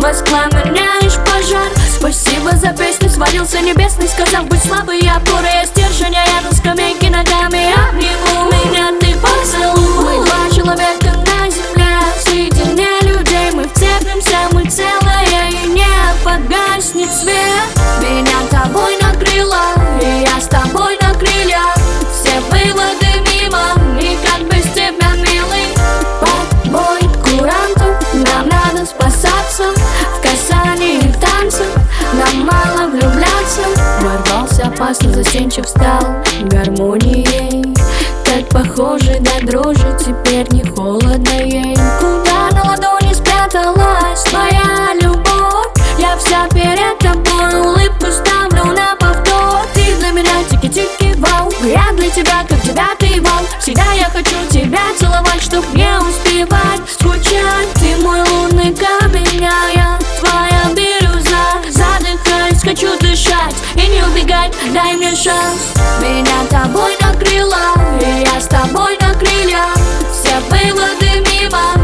воспламеняешь пожар. Спасибо за песню, свалился небесный, сказал быть слабой опорой, стержень, а я на скамейке ногами обниму меня, ты поцелуй. Мы два человека на земле, соединяя людей, мы вцепимся, мы целые, и не погаснет свет. Меня тобой накрыло, и я с тобой на крыльях. Все выводы мимо, и как без тебя, милый. Подбой курантов, нам надо спасаться. В касании танцев нам мало влюбляться. Ворвался опасно, застенчив стал гармонией. Так похоже до дрожи, теперь не холодно ей. Куда на ладони спряталась твоя любовь? Я вся перед тобой, улыбку ставлю на повтор. Ты для меня тики-тики, вау. Я для тебя как девятый вал. Всегда я хочу тебя целовать, чтоб не успевать скучать. Ты мой лунный камень, а я твоя бирюза. Задыхаюсь, хочу дышать и не убегать, дай мне шанс. Меня тобой накрыло, и я с тобой на крыльях. Все выводы мимо,